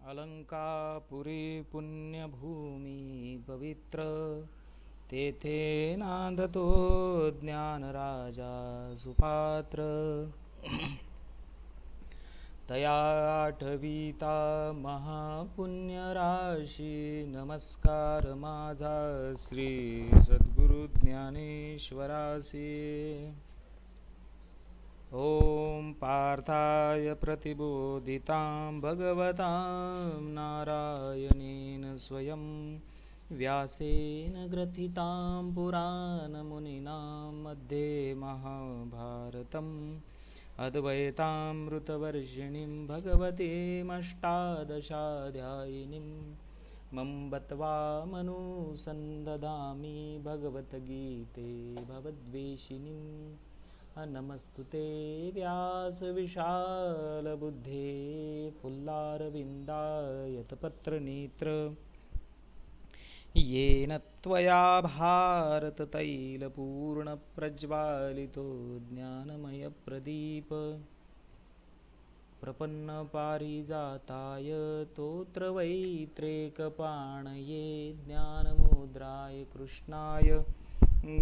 अलंकापुरी पुण्यभूमी पवित्र तेथे नांदतो ज्ञानराजा सुपात्र तया आठविता महापुण्यराशी नमस्कार माझा श्री सद्गुरु ज्ञानेश्वरासी ओम पार्थाय प्रतिबोधितां भगवतां नारायणेन स्वयं व्यासेन ग्रथितां पुराणमुनिना मध्ये महाभारतम् अद्वैतामृतवर्षिणीं भगवतीमष्टादशाध्यायिनीं मम्बत्वामनुसन्दधामि भगवद्गीते भवद्वेषिणीम् नमस्तुते व्यासविशालबुद्धे फुल्लारविन्दायतपत्रनेत्र येन त्वया भारततैलपूर्णप्रज्वालितो ज्ञानमयप्रदीप प्रपन्नपारिजाताय तोत्रवैत्रेकपाणये ज्ञानमुद्राय कृष्णाय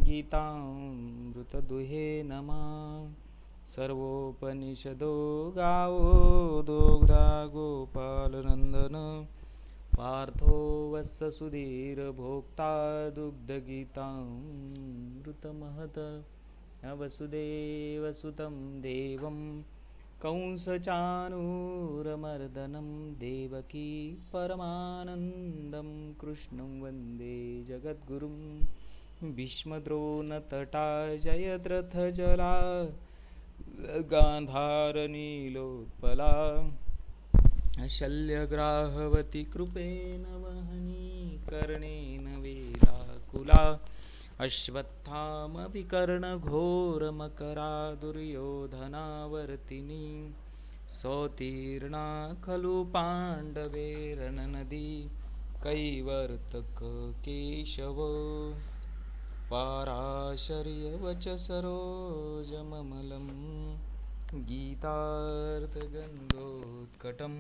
गीतामृतदुहे नमः। सर्वोपनिषदो गावो दोग्धा गोपालनन्दन पार्थो वत्ससुधीर्भोक्ता दुग्धगीतामृतमहत् वसुदेवसुतं देवं कंसचाणूरमर्दनं देवकी परमानन्दं कृष्णं वन्दे जगद्गुरुं भीष्मद्रोणतटा जयद्रथजला गान्धारनीलोत्पला शल्यग्राहवती कृपेण वहनी कर्णेन वेलाकुला अश्वत्थामविकर्णघोरमकरा दुर्योधनावर्तिनी सौतीर्णा खलु पाण्डवेरणनदी कैवर्तक केशव पाराशर्यवचसरोजममलं गीतार्थगन्धोत्कटं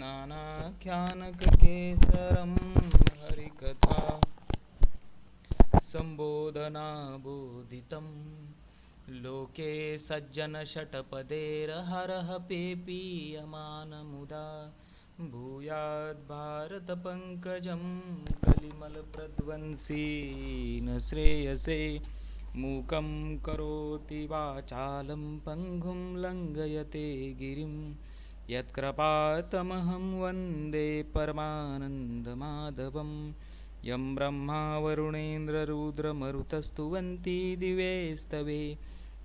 नानाख्यानककेसरं हरिकथा सम्बोधनाबोधितं लोके सज्जनषट्पदेर्हरः पेपीयमानमुदा भूयाद् भारतपङ्कजं कलिमलप्रध्वंसी न श्रेयसे मूकं करोति वाचालं पङ्गुं लङ्घयते गिरिं यत्कृपातमहं वन्दे परमानन्दमाधवं यं ब्रह्मा वरुणेन्द्ररुद्रमरुतस्तुवन्ति दिवेस्तवे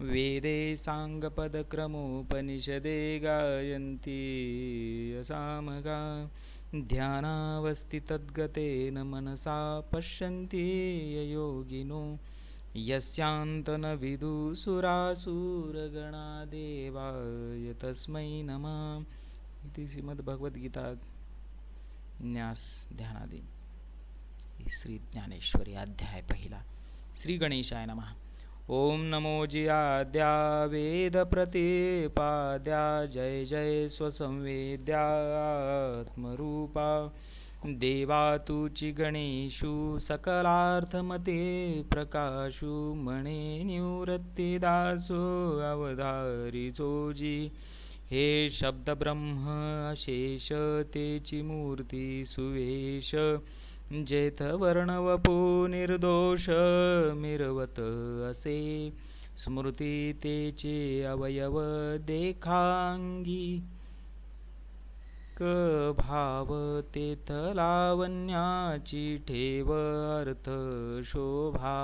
वेदे साङ्गपदक्रमोपनिषदे गायन्ति यसामगा ध्यानावस्थितद्गतेन मनसा पश्यन्ति ययोगिनो यस्यान्तन विदुसुरासुरगणादेवाय तस्मै नमः। इति श्रीमद्भगवद्गीता न्यास ध्यानादि श्री ज्ञानेश्वरी अध्याय पहिला। श्री गणेशाय नमः। ओम नमो जियाद्या वेद प्रतिपाद्या जय जय स्वसंवेद्यात्मरूपा देवा तुची गणेशु सकलार्थमते प्रकाशु मणे निवृत्तिदासो अवधारी जोजी हे शब्द ब्रह्म अशेष तेची मूर्ती सुवेश जेथ वर्णवपू निर्दोष मिरवत असे स्मृती तेचे अवयव देखांगी क भाव तेथ लावण्याची ठेव अर्थ शोभा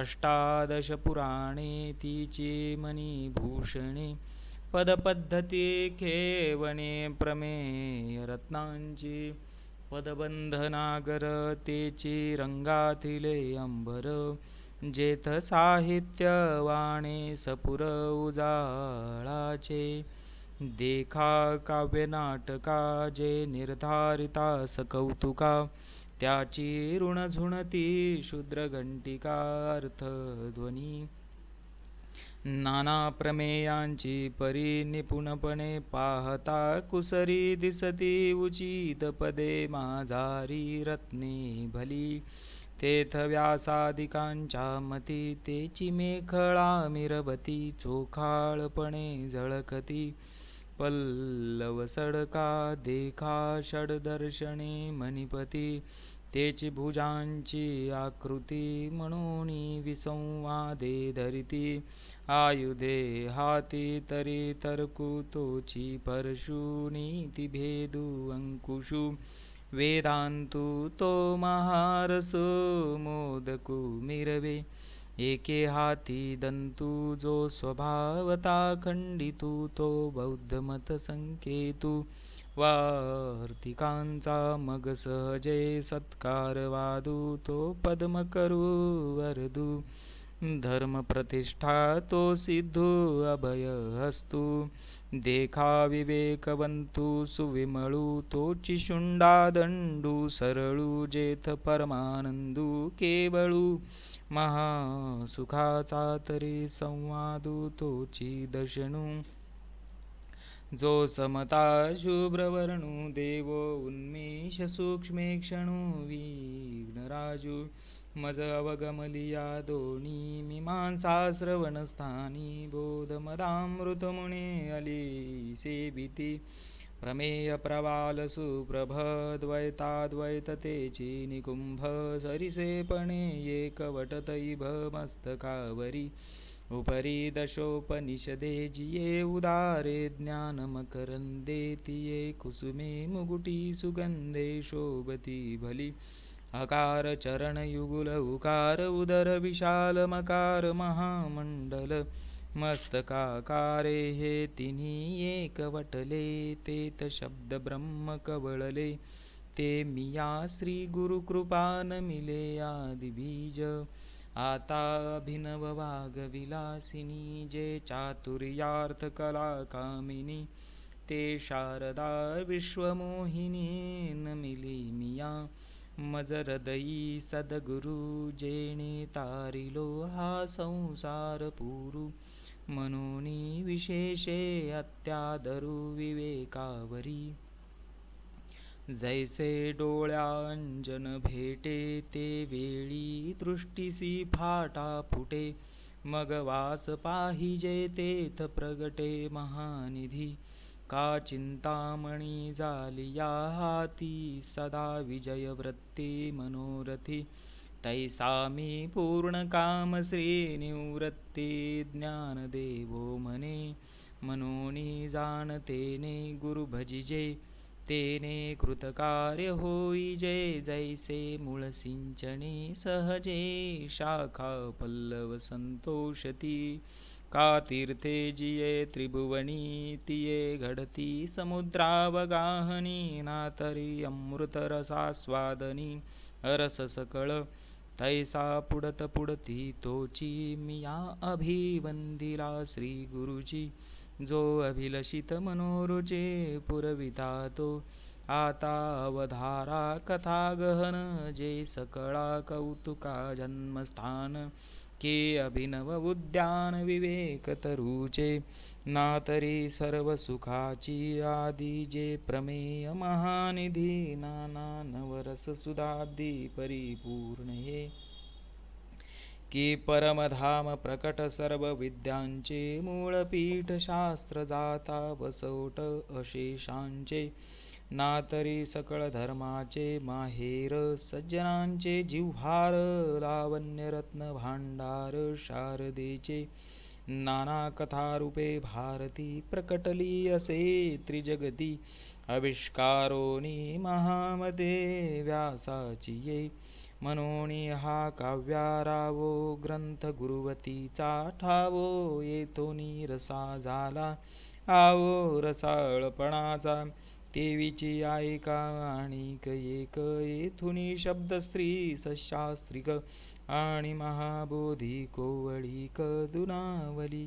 अष्टादश पुराणे तिचे मणिभूषणे पदपद्धती खेवणे प्रमेय रत्नांची पदबंधनागर तेची रंगाथिले अंबर जेथ साहित्य वाणे सपुर उजाळाचे देखा काव्य नाटका जे निर्धारिता सकौतुका त्याची ऋण झुणती शूद्र घंटिका अर्थ ध्वनी नाना प्रमेयांची परी निपुणपणे पाहता कुसरी दिसती उचित पदे माझारी रत्ने भली तेथ व्यासादिकांच्या मती तेची मेखळा मिरवती चोखाळपणे झळकती पल्लव सडका देखा षडदर्शने मणिपती तेची भुजांची आकृती म्हणून विसंवादे धरिती आयुधे हाती तरी तर्कुतोची परशुनीती भेदू अंकुशू वेदांतू तो महारसो मोदकू मिरवे एके हाती दंतू जो स्वभावता खंडितू तो बौद्धमत संकेतू वार्तिकांचा मग सहजे सत्कार वादू तो पद्म करू वरदू धर्म प्रतिष्ठा तो सिद्धू अभय हस्तू देखा विवेकवंतू सुविमळू तोची शुंडा दंडू सरळू जेथ परमानंदू केवळू महासुखाचा तरी संवादू तोची दशनू जो समता शुभ्रवर्णू देवो उन्मेष सूक्ष्मेक्षणू विघ्नराजू मज अवगमलिया दोणी मीमांसा श्रवणस्थानी बोधमदामृतमुने अली सेविती प्रमेय प्रवाल सुप्रभद्वैताद्वैततेची निकुंभ सरिसेपणे एकवटतैभ मस्तकावरी उपरी दशोपनिषदे जिये उदारे ज्ञानमकरन्दे तिये कुसुमे मुकुटी सुगन्धे शोभती भली अकार चरणयुगुल उकार उदर विशाल मकार महामंडल मस्तकाकारे हे तिन्ही एकवटले तेत शब्द ब्रह्म कवळले ते मिया श्री गुरुकृपा नमिले आदिबीज आता अभिनव वागविलासिनी जे चातुर्यार्थ कला कामिनी ते शारदा विश्वमोहिनी नमिली मिया मज हृदयी सद्गुरु जेणे तारिलो हा संसार पुरू मनोनी विशेषे अत्यादरू विवेकावरी जैसे डोळ्यांजन भेटे ते वेळी दृष्टीसी फाटा फुटे मग वास पाहिजे तेथ प्रगटे महानिधी का चिंतामणी झालिया हाती सदा विजय वृत्ती मनोरथी तैसा मी पूर्ण काम श्री निवृत्ती ज्ञानदेवो म्हणे मनोनी जाणतेने गुरु भजिजे तेने कृतकार्य होईजे जैसे मूळ सिंचने सहजे शाखा पल्लव संतोषती का तीर्थे जिये त्रिभुवनी तिये घडती समुद्रावगाहनी नातरी अमृतरसास्वादनी रस सकळ तैसा पुडत पुडती तोची मिया अभिवंदिला श्री गुरुजी जो अभिलषित मनोरुचे पुरविता तो आता अवधारा कथा गहन जे सकळा कौतुका जन्मस्थान के अभिनव उद्यान विवेक तरुचे नातरी सर्व सुखाची आदी जे प्रमेय महानिधी नाना नवरस सुधाब्दी परिपूर्ण हे की परमधाम प्रकट सर्व विद्यांचे मूळपीठ शास्त्र जाता वसवट अशेषांचे नातरी सकळ धर्माचे माहेर सज्जनांचे जिव्हार लावण्य रत्न भांडार शारदेचे नाना कथारूपे भारती प्रकटली असे त्रिजगती आविष्कारोनी महामते व्यासाची ये मनोनी हा काव्यारावो ग्रंथ गुरुवतीचा ठावो येथोनी रसा झाला आवो रसाळपणाचा देवीची ऐका आणिक एक येथुनी शब्द स्त्री सशास्त्रिक आणि महाबोधी कोवळीक दुनावली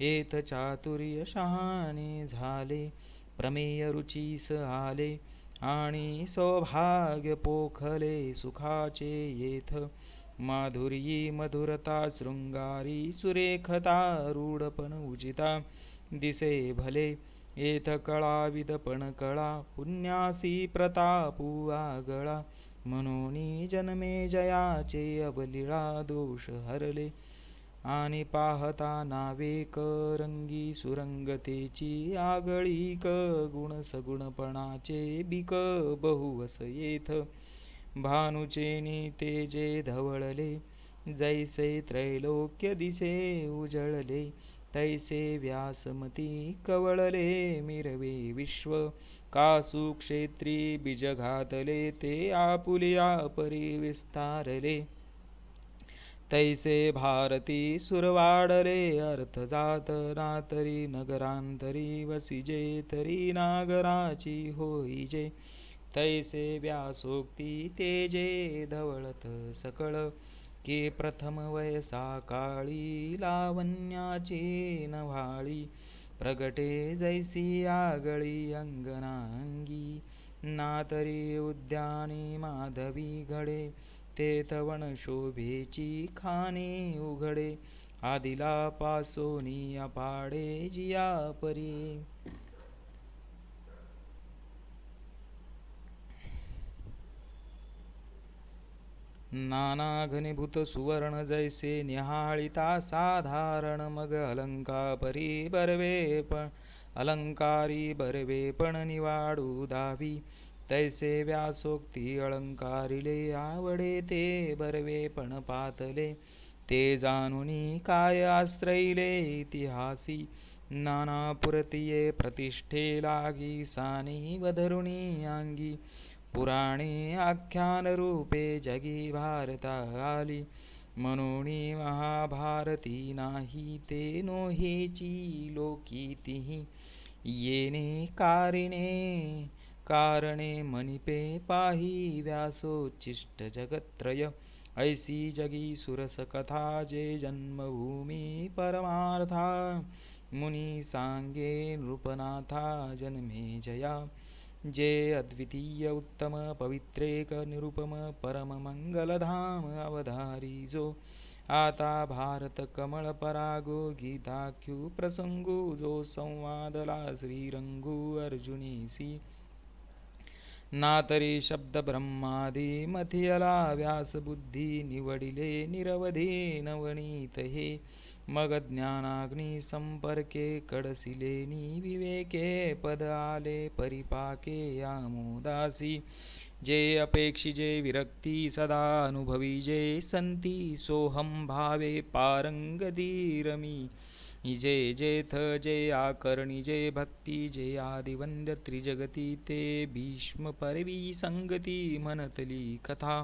येथ चातुर्य शहाणे झाले प्रमेय रुचीस आले आणि सौभाग्य पोखले सुखाचे येथ माधुर्यी मधुरता शृंगारी सुरेखता रूढपण उचिता दिसे भले येथ कळाविद पण कळा पुण्यासी प्रतापू आगळा म्हणून जन्मे जयाचे अबलिळा दोष हरले आणि पाहता नावेक रंगी सुरंगतेची आगळीक गुण सगुणपणाचे बिक बहुवस येथ भानुचेनी तेजे धवळले जैसे त्रैलोक्य दिसे उजळले तैसे व्यासमती कवळले मिरवे विश्व कासु क्षेत्री बीज घातले ते आपुलिया परी विस्तारले तैसे भारती सुरवाडले अर्थ जात नातरी नगरांतरी वसिजे तरी नागराची होईजे तैसे व्यासोक्ती तेजे धवळत सकळ की प्रथम वयसा काळी लावण्याची नव्हाळी प्रगटे जैसी आगळी अंगनांगी नातरी उद्यानी माधवी घडे तेथ वन शोभेची खाणी उघडे आदिला पासोनी अपाडे जिया परी नाना घनीभूत सुवर्ण जैसे निहाळिता साधारण मग अलंकारी बरवे पण निवाडू दावी तैसे व्यासोक्ती अलंकारिले आवडे ते बरवे पण पातले ते जाणुनी काय आश्रईले इतिहासी नाना पुरतिये प्रतिष्ठे लागी सानी वधरुणी अंगी पुराणे आख्यान रूपे जगी भारता आली म्हणून महाभारती नाही ते नोहेची लोकीतीही येणे कारणे मणिपे पाही व्यासोच्चिष्ट जगत्रय ऐसी जगी सुरस कथा जे जन्मभूमी परमार्था मुनी सांगे नृपनाथा जन्मे जया जे अद्वितीय उत्तम पवित्रेक निरुपम परम मंगलधाम अवधारी जो आता भारत कमळ परागो गीताख्यू प्रसंगू जो संवादला श्रीरंगू अर्जुनीसी नातरी शब्द ब्रह्मादी मथियला व्यास बुद्धी निवडिले निरवधी नवनीत हे मग ज्ञानाग्नी संपर्के कडसिलेनी विवेके पद आले परिपाके आमोदासी जे अपेक्षिजे विरक्ती सदा अनुभवी संती सोहम भावे पारंगती रमी जे जेथ जे आकर्णी जे भक्ती जे आदिवंद्य त्रिजगती ते भीष्म परवी संगती मनतली कथा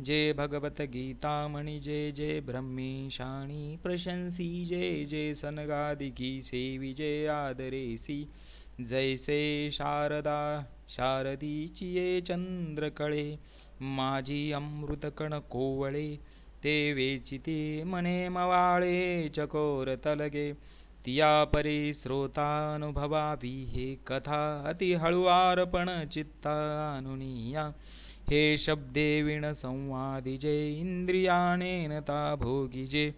जे भगवत गीता मणि जे ब्रह्मेशाणी प्रशंसी जे सनगादिकी सेवी जे आदरेसी जैसे शारदीचिये चंद्रकळे माझी अमृतकण कोवळे ते वेचिते मने मवाळे चकोर तलगे तिया परी श्रोतानुभवावी हे कथा अति हळुवारपण चित्ता अनुनिया हे शब्दे विण संवादिजे इंद्रियानेन ता भोगिजे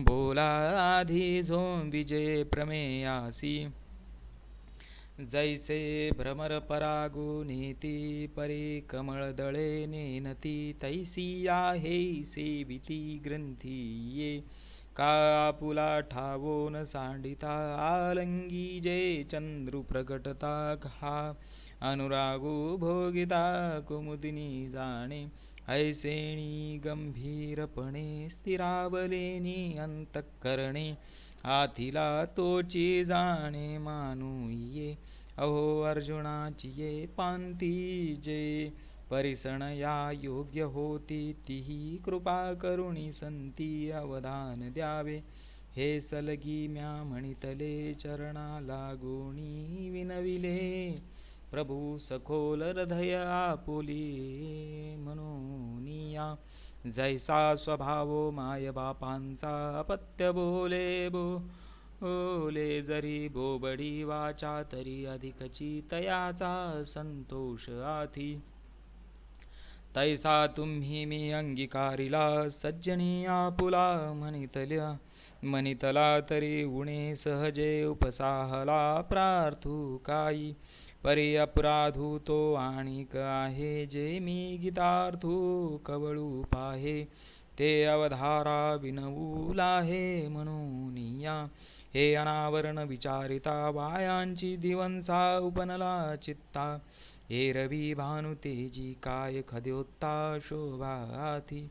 बोला आधी झोंबिजे प्रमेयासी जैसे भ्रमर परागो नेती परे कमळदळे नेनती तैसी आहे सेविती ग्रंथी ये कापुला ठावोन सांडिता आलंगी जे चंद्रू प्रगटता घा अनुरागो भोगिता कुमुदिनी जाणे ऐसेणी गंभीरपणे स्थिरावलेनी अंतःकरणे आथिला तोची जाणे मानुये अहो अर्जुनाची ये पांती जे परिसण या योग्य होती तीही कृपा करुणी संती अवधान द्यावे हे सलगी म्या म्हणितले चरणा लागोनी विनविले प्रभू सखोल हृदय आपुली म्हणूनिया जैसा स्वभावो माय बापांचा अपत्य बोले जरी बोबडी वाचा तरी अधिकची तयाचा संतोष आथी तैसा तुम्ही मी अंगीकारिला सज्जनी आपुला म्हणितला तरी उणे सहजे उपसाहला प्रार्थू काही परी अपराधू तो आणिक आहे जे मी गीतार्थू कवळू पाहे ते अवधारा विनवू लाहे म्हणून या हे अनावरण विचारिता वायांची दिवंसा उपनला चित्ता हे रवी भानु तेजी काय खद्योत्ता शोभाथी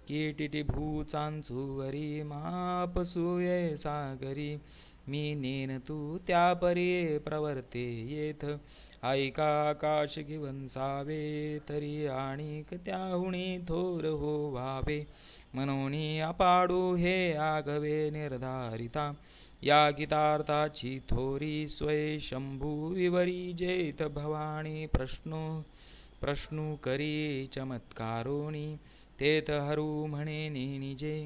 कीटिटी भूचांचुवरी मापसूये सागरी मी नेन तू त्या परी प्रवर्ते येथ ऐका आकाश गिवंसावे तरी आणिक त्याहुणी थोर हो व्हावे मनोनी अपाडू हे आगवे निर्धारिता या गीतार्थाची थोरी स्वय शंभू विवरी जेत भवानी प्रश्नू करी चमत्कारोनी तेथ हरू म्हणे निजे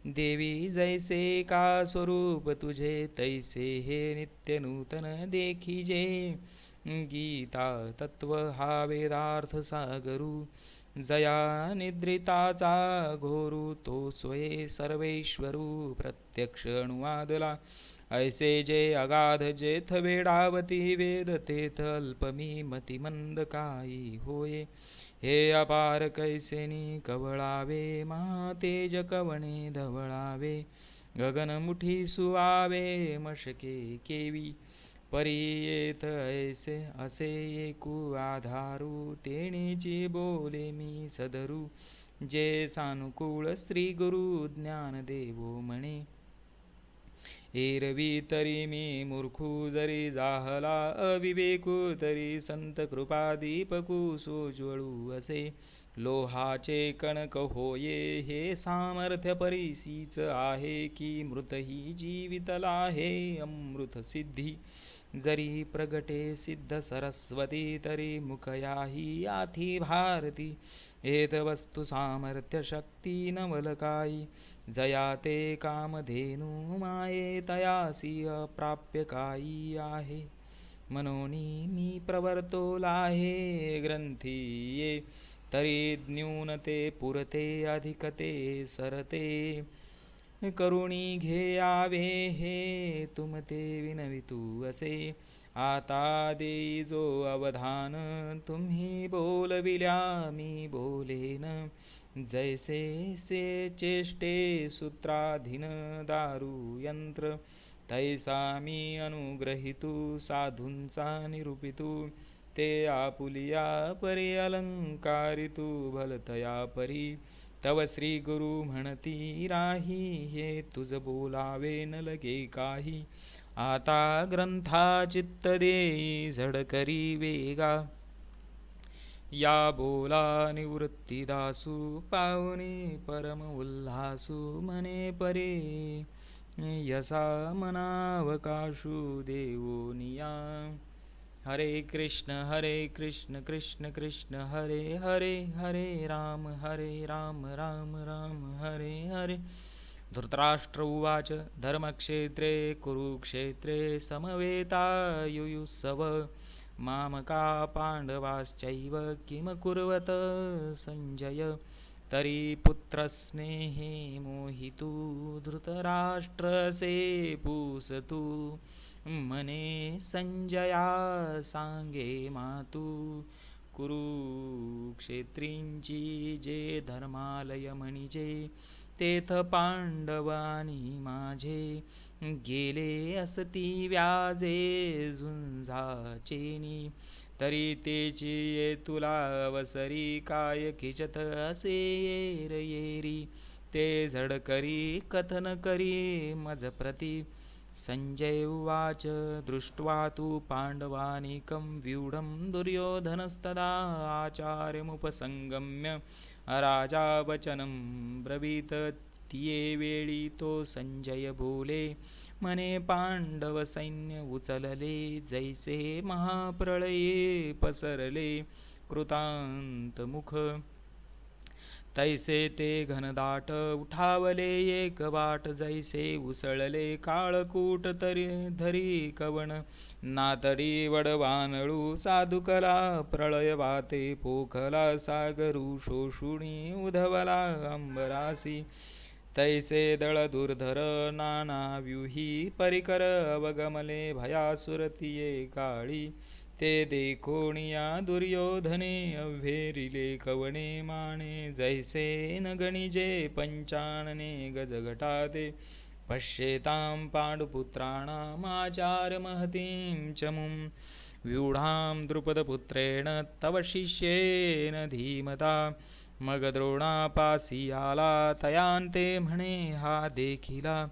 देवी जैसे का स्वरूप तुझे तैसे हे नित्य नूतन देखिजे गीता तत्व हा वेदार्थ सागरू जया निद्रिताचा घोरू तो स्वये सर्वेश्वरू प्रत्यक्ष अनुवादला ऐसे जे अगाध जेथ वेडावती वेद तेथ अल्पमी मतिमंद काही होय हे अपार कैसेनी कवळावे महातेज कवणे धवळावे गगनमुठी सुवावे मशके केवी परी येथ ऐसे असे एकू आधारू तेणीची बोले मी सदरू जे सानुकूळ श्री गुरु ज्ञान देवो म्हणे एरवी तरी मी मूर्खू जरी जाहला अविवेकू तरी संत कृपा दीपकू सोज्वळू असे लोहाचे कणक होये हे सामर्थ्य परीसीच आहे की मृतही जीवितला आहे अमृत सिद्धी जरी प्रगटे सिद्ध सरस्वती तरी मुखयाही आथी भारती एत वस्तु सामर्थ्य शक्ती नवलकाई जया ते कामधेनु माये तयासी अप्राप्य काही आहे मनोनी मी प्रवर्तोला हे ग्रंथी ये तरी न्यूनते पुरते अधिकते सरते करुणी घेयावे हे तुमते विनवितू असे आता देई जो अवधान तुम्ही बोलविल्या मी बोलेन जैसे से चेष्टे सूत्राधीन दारू यंत्र तैसा मी अनुग्रहितू साधूंचा निरूपितू ते आपुलिया परी अलंकारितू भलतया परी तव श्री गुरु म्हणती राही हे तुझ बोलावे न लगे काही आता ग्रंथा चित्त देई झड करी वेगा या बोला निवृत्ती दासू पाहुनी परम उल्हासू मने परे यसा मनावकाशू देवोनिया हरे कृष्ण कृष्ण कृष्ण हरे हरे हरे राम राम राम हरे हरे धृतराष्ट्र उवाच धर्मक्षेत्रे कुरुक्षेत्रे समवेतायुयुत्सव मामका पांडवाश्चैव किम कुर्वत संजय तरी पुत्रस्नेहे मोहितू धृतराष्ट्रसे पूसतू मने संजया सांगे मातू कुरुक्षेत्रींची जे धर्मालय म्हणजे तेथ पांडवानी माझे गेले असती व्याजे झुंजाचेनी तरी तेची ये तुला अवसरी काय खिचत असे येर येरी ते झडकरी कथन करी मज प्रती संजय उवाच दृष्ट्वा तु पांडवानीकं व्यूढं दुर्योधनस्तदा आचार्यमुपसंगम्य राजा वचनं ब्रवीत तिये वेळी तो संजय बोले मने पांडव सैन्य उचलले जैसे महाप्रळये पसरले कृतांत मुख तैसे ते घनदाट उठावले एक वाट, जैसे उसळले काळकूट तरी धरी कवण. नातडी वडवानळू साधुकला प्रळय वाते, पोखला सागरू शोषुणी उधवला अंबरासी. तैसे दळ दुर्धर नाना व्यूही परिकर, अवगमले भयासुरतिये काळी. ते देखोनिया दुर्योधने अव्हेरिले कवणे माने, जैसे न गणिजे पंचानने गजगटाते. पश्येतां पांडुपुत्राणामाचार्य महतीं चमुं, व्यूढां द्रुपदपुत्रेण तव शिष्येन धीमता. मग द्रोणापासी आला तयांते म्हणे हा देखिला,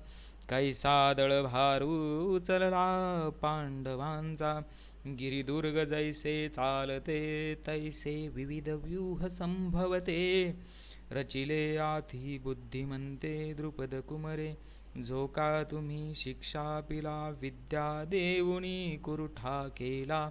कैसा दळभारू उचलला पांडवांचा. गिरिदुर्ग जैसे चालते तैसे विविध व्यूह संभवते, रचिले आधी बुद्धिमंते द्रुपद कुमरे. जो का तुम्ही शिक्षा पिला विद्या देऊनी कुरुठा केला,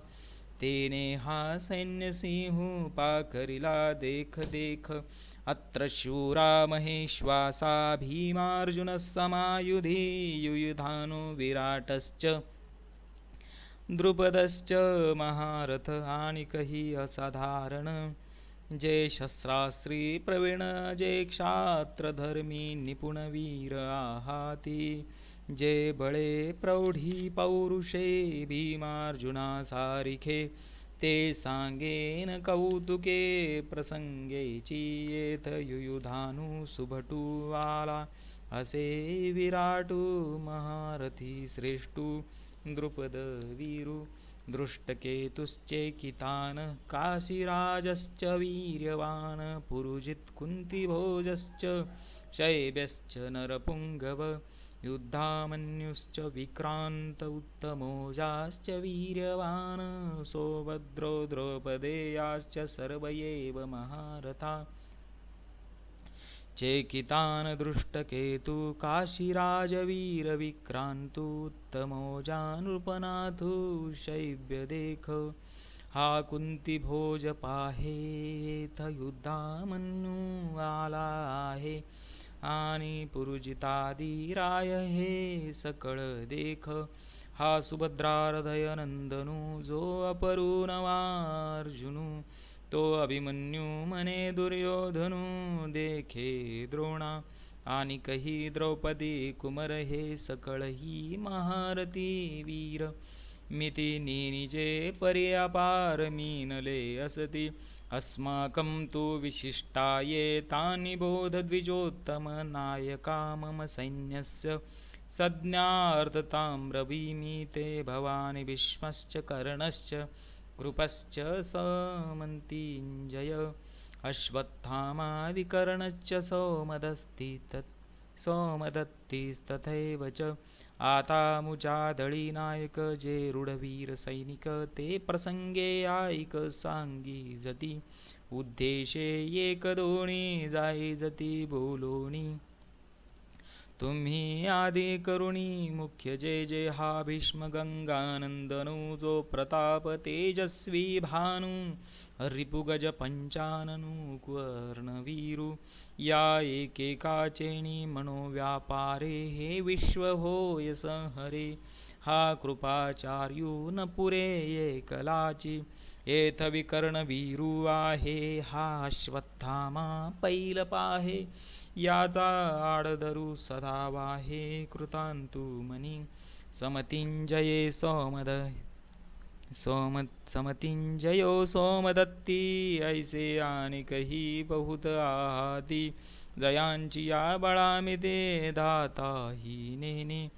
तेने हा सैन्य सिंह पाकरिला देख देख. अत्र शूरा महेश्वासा भीमार्जुन समायुधी, युयुधानो विराटश्च द्रुपदश्च महारथ आणिकही असाधारण. जे शस्त्रास्त्री प्रवीण जे क्षात्रधर्मी निपुण वीर आहाती, जे बळे प्रौढी पौरुषे भीमार्जुना सारिखे. ते सांगेन कौतुके प्रसंगेची, येथ युयुधानु सुभटू आला असे विराटू महारथी श्रेष्ठू. द्रुपद वीरु दृष्टकेतुश्चेकितान्, काशीराजश्च वीर्यवान्, पुरुजित् कुन्तिभोजश्च शैब्यश्च नरपुङ्गव. युद्धामन्युश्च विक्रान्त उत्तमोजाश्च वीर्यवान्, सौभद्रो द्रौपदेयाश्च सर्व एव महारथा. चेकितान् दृष्टकेतु काशीराजवीरविक्रान्तु, उत्तमोजान् नृपनाथु शैब्य देख. हा कुन्तिभोज पाहेथ युद्धामन्यू आला आहे, आणि पुरुजितादी राय हे सकळ देख. हा सुभद्रार्धय नंदनू जो अपरूनवार्जुनू, तो अभिमन्यू मने दुर्योधनू देखे द्रोणा. आणि कही द्रौपदी कुमर हे सकळही महारथी वीर. मिती निजे पर्यापार मीनले असती, अस्माकं तु विशिष्टाये तानि बोध द्विजोत्तम. नायका मम सैन्यस्य संज्ञार्थतां ब्रवीमि ते, भवानि भीष्मश्च कर्णश्च कृपश्च समन्तिञ्जय. अश्वत्थामा विकर्णश्च सौमदत्तिस्तथैव च. आता मुचादळी नायक जे रूढवीर सैनिक, ते प्रसंगे आईक सांगिजती. उद्देशे एक दोणी जाईजती बोलोणी. तुम्ही आदि करुणी मुख्य जे जे हा भीष्म गंगानंदनू, जो प्रताप तेजस्वी भानु रिपुगज पंचाननु कर्णवीरू. या एकेकाचेणी मनोव्यापारे हे विश्व होय संहरे. हा कृपाचार्यू न पुरे एकलाची, येथ विकर्णवीरू आहे हा अश्वत्थामा पैल पाहे. याचा आडधरू सदा वाहे कृतांतु मनी. समतिंजये समतिंजयो सोमदत्ती, ऐसे आणिकही बहुत आहाती. जयांची या बळामिते दाता ही नेने,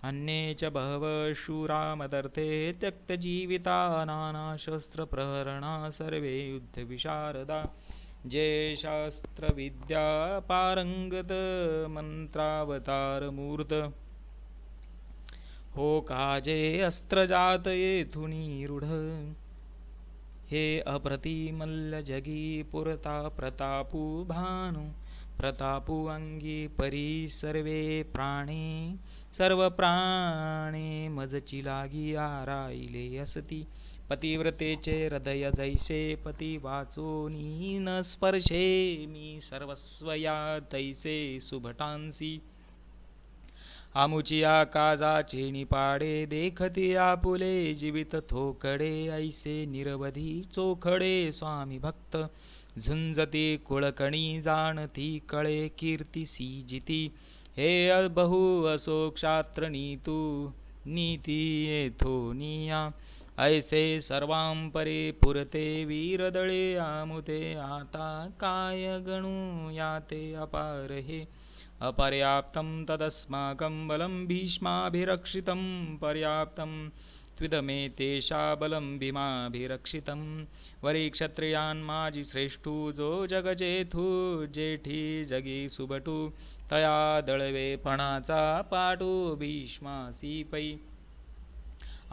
अन्ये च बहव शूरामदर्थे त्यक्तजीविता. नाना शस्त्र प्रहरणा सर्वे युद्धविशारदा. जे शास्त्रविद्या पारंगत मंत्रावतार मूर्त, हो काजे अस्त्रजात येथुनी रूढ. हे अप्रतिमल्ल जगी पुरता प्रतापू भानु, प्रतापू अंगी परी सर्वे प्राणी सर्व प्राणी मजची लागी आराईले असती पतिव्रतेचे हृदय जैसे पती वाचोनी न स्पर्शे मी सर्वस्वया तैसे सुभटांसी आमुची काजाचे निपाडे देखती आपुले जीवित थोकडे ऐसे निरवधी चोखडे स्वामी भक्त झुंजती कुळकणी जाणती कळे कीर्तिसी जिती हे बहु असो क्षात्र नीतू नीती येथो निया ऐसे सर्वांपरे पुरते वीरदळे आमुते आता काय गणू याते अपार हे अपर्याप्तं तदस्माकं बलं भीष्माभिरक्षितं पर्याप्तं त्विदमेतेषा बलं भीमाभिरक्षितं वरी क्षत्रियान् माजी श्रेष्ठू जो जगजेथू जेठी जगी सुबटू तया दळवेपणाचा पाटू भीष्मासी पै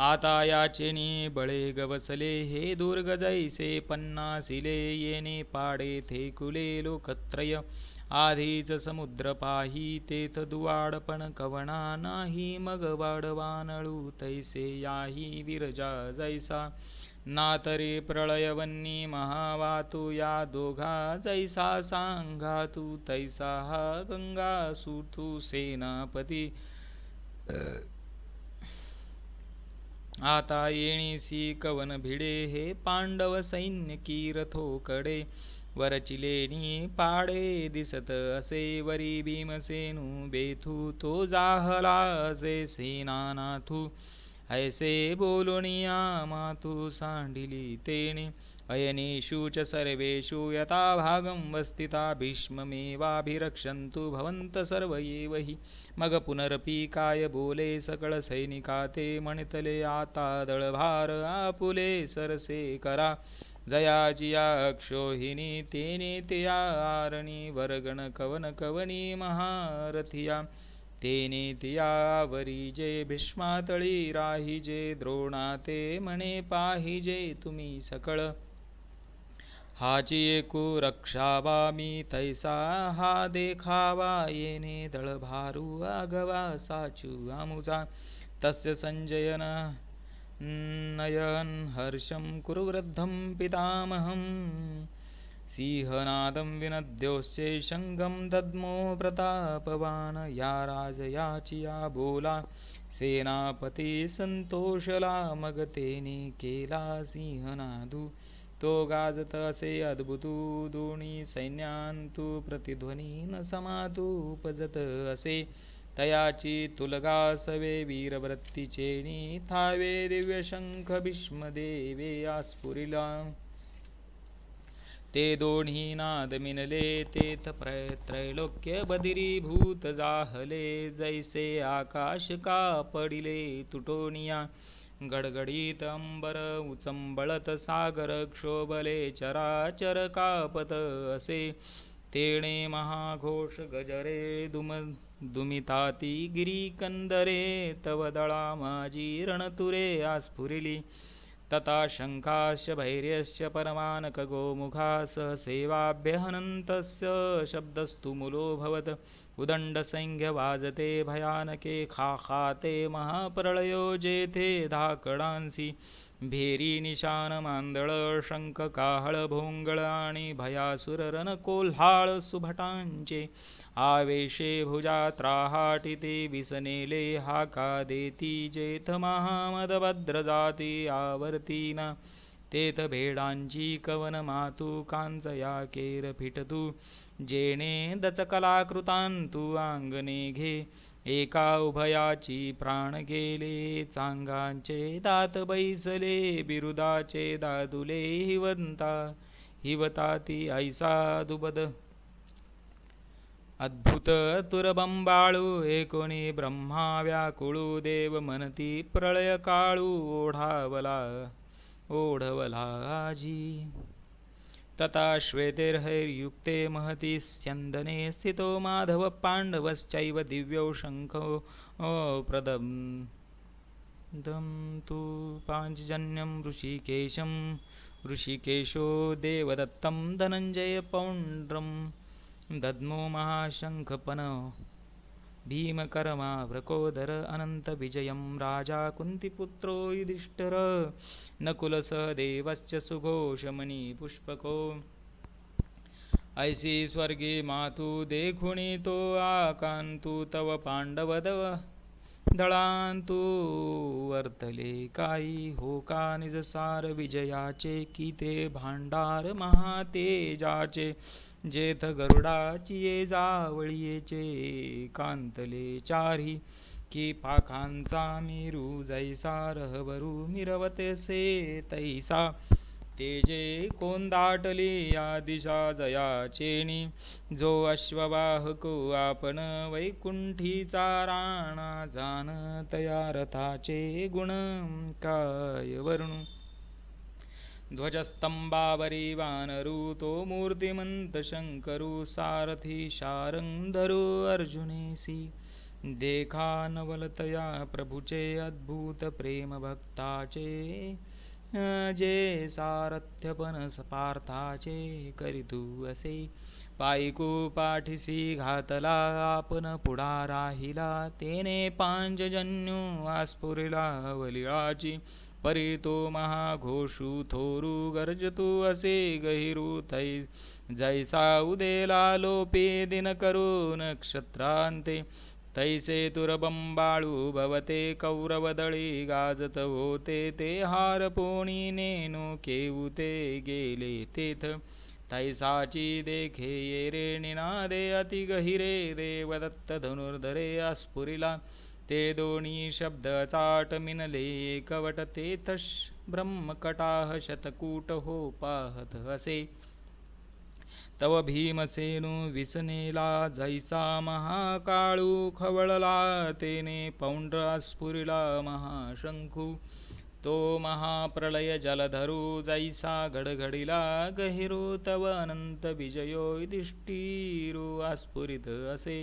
आता याचेनी बळे गवसले हे दुर्ग जैसे पन्नासिले येणे पाडे थे कुले लोकत्रय आधीच समुद्र पाही तेथ दुवाडपण कवणा नाही मग वाडवानळू तैसे याही विरजा जैसा नातरे प्रळयवन्नी महावातू या दोघा जैसा सांगातू तैसा हा गंगा सुतू सेनापती आता येणीसी कवन भिडे हे पांडव सैन्य कीरथोकडे वरचिलेनी पाडे दिसत असे वरी भीमसेनू बेथू तो जाहला असे सेनानाथू ऐसे बोलुनिया मातू सांडिली तेने अयनेषु च सर्वेषु यथा भागं वस्थिता भीष्ममेवाभिरक्षन्तु भवन्त सर्व एव हि मग पुनरपि काय बोले सकळ सैनिका ते म्हणतले आता दळभार आपुले सरसे करा जयाची या अक्षोहिणी तेने त्या आरणी वरगण कवन कवनी महारथिया तेने तियावरी जे भीष्मातळी राहिजे द्रोणा ते म्हणे पाहिजे तुम्ही सकळ हाची एकू रक्षावा मी तैसा हा देखावा येणे दळभारू आगवा साचू आमुचा तस्य संजयन नयन हर्षं कुरुवृद्धं पितामहं सिंहनादं विनद्योश्चे शङ्खं दद्मो प्रतापवान् या राजयाची या बोला सेनापती संतोषला मग तेने केला सिंहनादू तो गाजत असे अद्भुतू दोन्ही सैन्यांतू प्रतिध्वनी न समातू उपजत असे तयाची तुलगा सवे वीरवृत्तीचेनी थावे दिव्य शंख भीष्मदेवे आस्फुरिला ते दोन्ही नाद मिनले तेथ त्रैलोक्य बदिरीभूत जाहले जैसे आकाश का पडिले तुटोनिया गडगडीत अंबर उचंबळत सागर क्षोभले चराचर कापत असे तेणे महाघोष गजरे दुमिताती गिरी कंदरे तव दळा माझी रणतुरे आस्फुरिली तथा शंखास्य भैर्यस्य परमानक गोमुखास सेवाभ्यहनन्तस्य शब्दस्तु मूलोऽभवत् उदण्डसंज्ञ वाजते भयानके खाखाते महाप्रलयो जेथे धाकडांसी भेरी निशान मांदळ शंख काहळ भोंगळ आणि भयासुर रण कोल्हाळ सुभटांचे आवेशे भुजा त्राहाटिते विसनेले हाका देती जेथ महामदभद्र जाती आवर्तीना तेथ भेडांची कवन मातू कांचया केर फिटतू जेणे दचकलाकृतांतू अंगणे घे एका उभयाची प्राण गेले चांगांचे दात बैसले बिरुदाचे दादुले हिवताती ऐसा दुबद अद्भुत तुरबंबाळू एकोणी ब्रह्मा व्याकुळू देव मनती प्रळय काळू ओढवला आजी तथा श्वेतेर्हैर्युक्ते महती स्यन्दने स्थितो माधव पाण्डवश्चैव दिव्यौ शङ्खो प्रदं तु पाञ्चजन्यं ऋषिकेशो देवदत्तं धनञ्जय पौण्ड्रं दद्मो महाशङ्खपन भीमकर्मा व्रकोदर अनन्तविजयं राजा कुन्तीपुत्रो युधिष्ठिर नकुलसहदेवश्च सुघोषमणिपुष्पको ऐसी स्वर्गे मातु देखुनी तो आकांतु तव पांडवदव दळांतु वर्तले काही हो का निजसार विजयाचे की ते भांडार महातेजाचे जेथ गरुडाची ये जावळीचे कांतले चारी की पाखांचा मिरू जैसा रहबरू मिरवतेसे तैसा तेजे कोंदाटले या दिशा जयाचेनी जो अश्ववाहको आपण वैकुंठीचा राणा जाणतया रथाचे गुण काय वर्णू ध्वजस्तंभावरी वानरू तो मूर्तिमंत शंकरू सारथी शारंगधरू अर्जुनेसी देखा नवलतया प्रभुचे अद्भुत प्रेम भक्ताचे जे सारथ्यपन पार्थाचे करीतू असे पायकू पाठीसी घातला आपण पुढा राहिला तेने पांचजन्यू आस्फुरिला वलिळाची परी तो महाघोषू थोरू गर्जतू असे गहिरू थै जैसा उदेला लोपे दिन करू नक्षत्रांते तैसे तुरबंबाळू भवते कौरवदळी गाजत होते ते हार पोणी नेनु केऊते गेले तेथ तैसाची देखे ये रे निनादे अति गहिरे देवदत्त धनुर्धरे अस्फुरिला ते दोन्ही शब्द चाट मिनले एकवट तेथ ब्रह्मकटाह शतकूट हो पाहत असे तव भीमसेनु विसनेला जैसा महाकाळू खवळला तेने पौंड्र स्फुरिला महाशंखू तो महाप्रलय जलधरू जैसा घडघडिला गहिरू तव अनंत विजयो युधिष्ठिरो आस्फुरित असे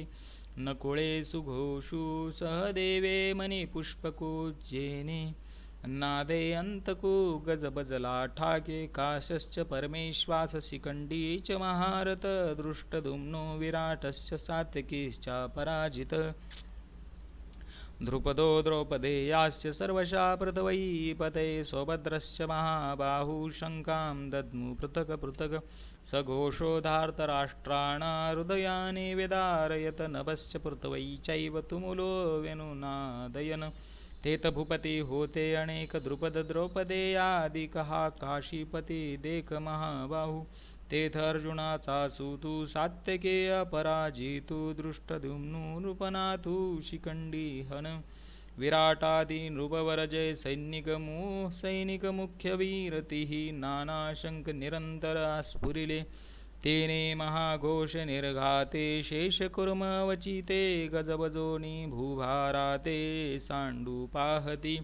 नकुळे सुघोषू सहदेवे मनी पुष्पको जेने नादे अंतकू गजबजला ठाके काशश्च परमेश्वास शिखंडी च महारथ दृष्टधुम्नो विराटश्च सात्यकीश्च पराजित द्रुपदो द्रौपदेयाश्च सर्वशा पृथ्वीपते सौभद्रश्च महाबाहु शङ्कां दद्मु पृथक् पृथक् सघोषोधार्तराष्ट्राणा हृदयानि विदारयत नभश्च पृथ्वीचैव तुमुलो व्यनुनादयन् तेथ भूपती होते अनेक द्रुपद द्रौपदेयादिक हा काशीपती देख महाबाहू तेथ अर्जुनाचा सूतू सात्यकेय पराजितू दृष्टद्युम्नू नृपनाथू शिखंडी हन विराटादी नृपवरजय सैनिक मुख्य वीरतिः नाना शंख निरंतर स्फुरिले तेने महाघोष निर्घाते शेषकुर्म वचिते गजबजोनी भूभाराते सांडू पाहती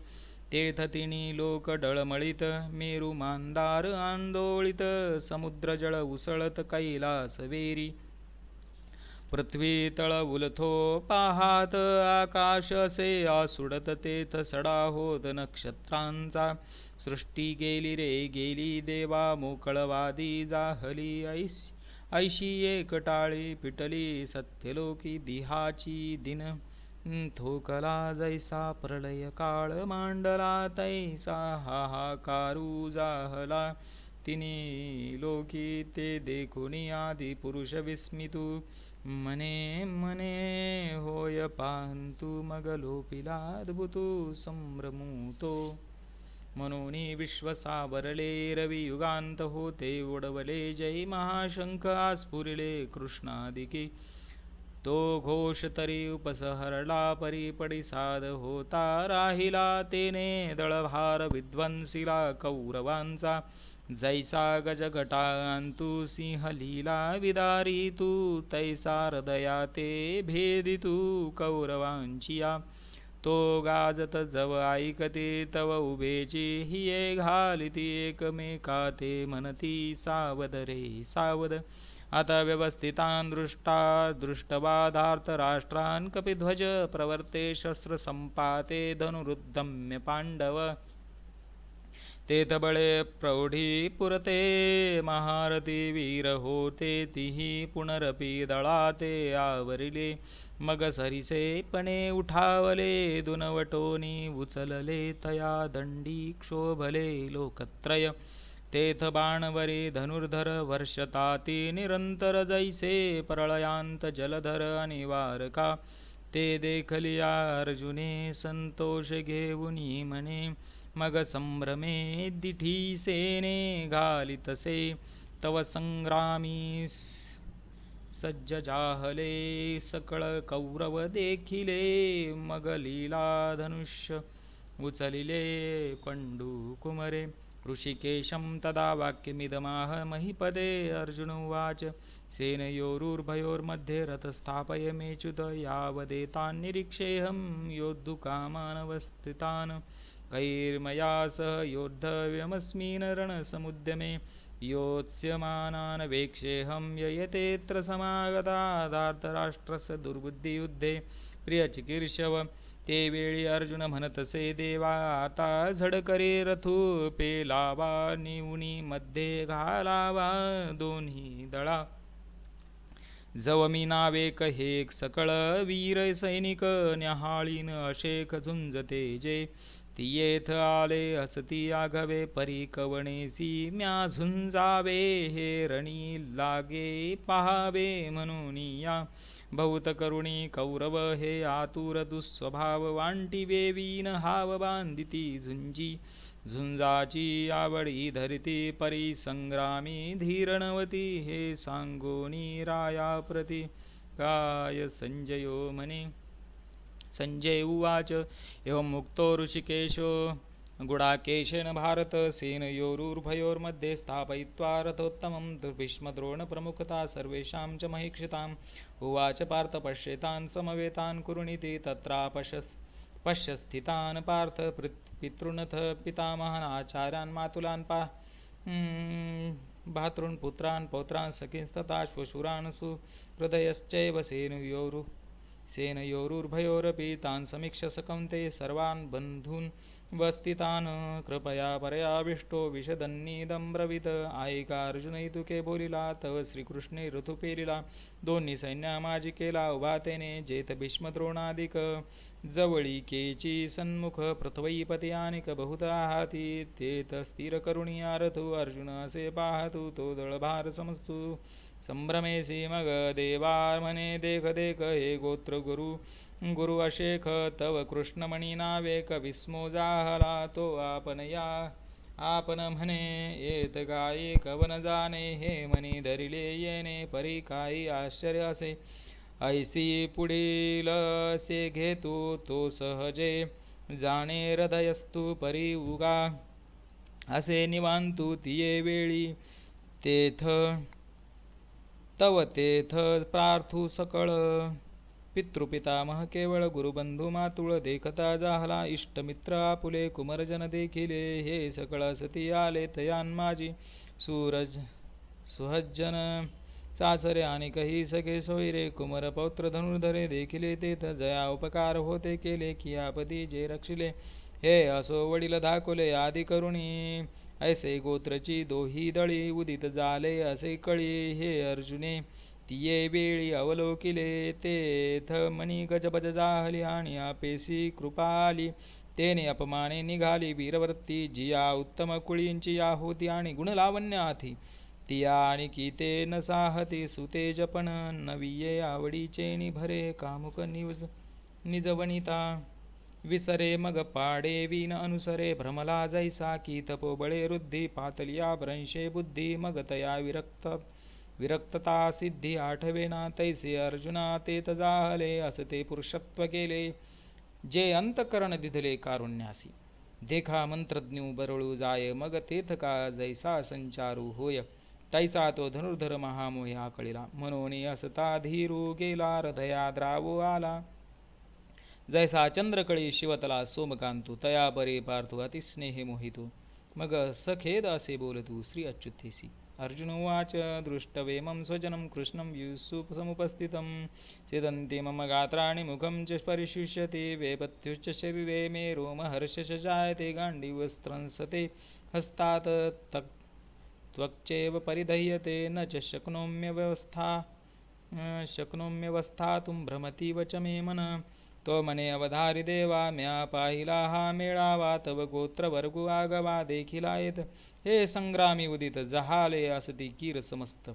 तेथ तिनी लोक डळमळीत मेरू मांदार आंदोळीत समुद्र जळ उसळत कैलास वेरी पृथ्वी तळ उलथो पाहात आकाश असे आसुडत तेथ सडा होत नक्षत्रांचा सृष्टी गेली रे गेली देवा मोकळवादी जाहली ऐशी एकटाळी पिटली सत्यलोकी दिहाची दिन थोकला जैसा प्रलय काळ मांडला तैसा हाहाकारू जाहला तिनी लोकी ते देखुनी आदि पुरुष विस्मितू मने मने होय पाहंतु मग लोपिला अद्भुतू संभ्रमूतो मनोनी विश्व सावरले रवियुगांत होते ओढवले जय महाशंख आस्फुरिले कृष्णादिकी तो घोष तरी उपसहरला परिपडी साध होता राहिला तेने दळभार विध्वंसिला कौरवांचा जैसा गजगटांतू सिंह लीला विदारी तू तैसा हृदया ते भेदितू कौरवांचिया तो गाजत जव ऐकते तव उभेची हिये घालिती एकमेका ते म्हणती सावध रे सावध आता व्यवस्थितान दृष्टवादार्थ राष्ट्रान कपिध्वज प्रवर्ते शस्त्र संपाते धनुरुद्धम्य पांडव तेथ बळे प्रौढी पुरते महारथी वीर होते तिही पुनरपी दळाते आवरिले मग सरिसेपणे उठावले दुनवटोनी उचलले तया दंडी क्षोभले लोकत्रय तेथ बाणवरी धनुर्धर वर्षताती निरंतर जैसे प्रलयांत जलधर अनिवारका ते देखलिया अर्जुने संतोष घेऊनी म्हणे मग संभ्रमे दिठी सेने घालितसे तव संग्रामी सज्ज जाहले सकळ कौरव देखिले मग लीला धनुष्य उचलिले पंडू कुमरे ऋषिकेशं तदा वाक्यमिदमाह महीपदे अर्जुन उवाच सेनयोरुर्भयोर्मध्ये रथस्थापय मेच्युत यावदेतान् निरीक्षेऽहं योद्धुकामानवस्थितान् कैर्मया सह योद्धव्यमस्मिन् रणसमुद्यमे योत्स्यमानान् वेक्षेऽहं ययतेऽत्र समागता धार्तराष्ट्रस्य दुर्बुद्धियुद्धे प्रियचिकीर्षव ते वेळी अर्जुन म्हणतसे देवा आता झडकरे रथू पेलावा निवुनी मध्ये घालावा दोन्ही दळा जवमी नावेक हेक सकळ वीर सैनिक न्याहाळीन अशेक झुंजते जे ती येथ आले हसती आघवे परी कवणेसी म्या झुंजावे हे रणी लागे पहावे म्हणून या बहुत करुणी कौरव हे आतुर दुस्वभाव वांटी वेवीन हाव बांधिती झुंजी झुंजाची आवडी धरिती परी संग्रामी धीरणवती हे सांगोनी राया प्रति काय संजयो म्हणे संजय उवाच एवं मुक्तो ऋषिकेशो गुडाकेशेन भारत सेनयोरुर्भयोर्मध्ये स्थापयित्वा रथोत्तमं भीष्मद्रोणप्रमुखता सर्वेषां च महीक्षिताम् उवाच पार्थ पश्येतान् समवेतान् कुरुणीति पश्यस्थितान् पार्थ पितॄनथ पितामहान् आचार्यान् मातुलान् भातॄन् पुत्रान् पौत्रान् सखींस्तथा श्वशुरान् सुहृदयश्चैव सेनयोरुर्भयोरपि तान् समीक्ष्य स कौन्तेय सर्वान् बन्धून् वस्थितान् कृपया परयाविष्टो विशदन्निदं ब्रवीत ऐका अर्जुन इतुके बोलिला तव श्रीकृष्णे ऋतु पेलिला दोन्ही सैन्या माझी केला उभा तेने जेथ भीष्मद्रोणादिक जवळीकेची सन्मुख पृथ्वीपती आणिक बहुत आहाती तेथ स्थिर करुणिया रथु अर्जुन असे पाहतु तो दळभार समजतु संभ्रमेसी मग देवार म्हणे देख देख हे गोत्र गुरु अशेख तव कृष्णमणी नावेक विस्मो जाहला तो आपण म्हणे येत गाये कवन जाणे हे मनी धरिले येणे परी काही आश्चर्य असे ऐसी पुढील से घेतू तो सहजे जाणे हृदयस्तु परी उगा असे निवांतू तिये वेळी तेथ तव तेथ प्रार्थू सकळ पितृपितामह केवळ गुरुबंधू मातुळ देखता जाहला इष्टमित्र आपुले कुमरजन देखिले हे सकळ सती आले तयान माझी सुहज्जन सासरे आणि काही सगळे सोयरे कुमर पौत्र धनुर्धरे देखिले तेथ जया उपकार होते केले कियापती जे रक्षिले हे असो वडील धाकुले आदि करुणी ऐसे गोत्रची दोही दळी उदित झाले असे कळी हे अर्जुने तिये वेळी अवलोकिले तेथ मणी गजबज जाहली आणि आपेसी कृपा आली तेने अपमाने निघाली वीरवृत्ती जिया उत्तम कुळींची आहुती आणि गुणलावण्य आथी तिया आणि कीते न साहती सुतेजपण नविये आवडीचे निभरे कामुक निजवनिता विसरे मग पाडे विन अनुसरे भ्रमला जैसा की तपोबळे रुद्धी पातलिया भ्रंशे बुद्धी मग तया विरक्तता सिद्धी आठवेना तैसे अर्जुना तेत जाहले असते पुरुषत्व केले जे अंतकरण दिधले कारुण्यासी देखा मंत्रज्ञू बरळू जाय मग तेथ का जैसा संचारू होय तैसा तो धनुर्धर महामोही आकळिला म्हणून असता धीरू गेला हृदया द्रावो आला जैसा चंद्रकळी शिवतला सोमकांतू तया परे पार्थू अतिस्नेहे मोहितू मग सखेद असे बोलतू श्री अच्युतेसी अर्जुन उवाच दृष्टवेमं स्वजनं कृष्णं व्युत्सुकसमुपस्थितं सिदन्ति मम गात्राणि मुखं च परिशुष्यते वेपथ्युश्च शरीरे मे रोमहर्षश्च जायते गाण्डीवस्त्रंसते हस्तात् त्वक्चैव परिदह्यते न च शक्नोम्यवस्थातुं भ्रमतीव च मे मन तो म्हणे अवधारी देवा म्या पाहिला हा मेळावा तव गोत्र वर्गु आगवा देखिला येत हे संग्रामी उदित जहाले असती कीर समस्त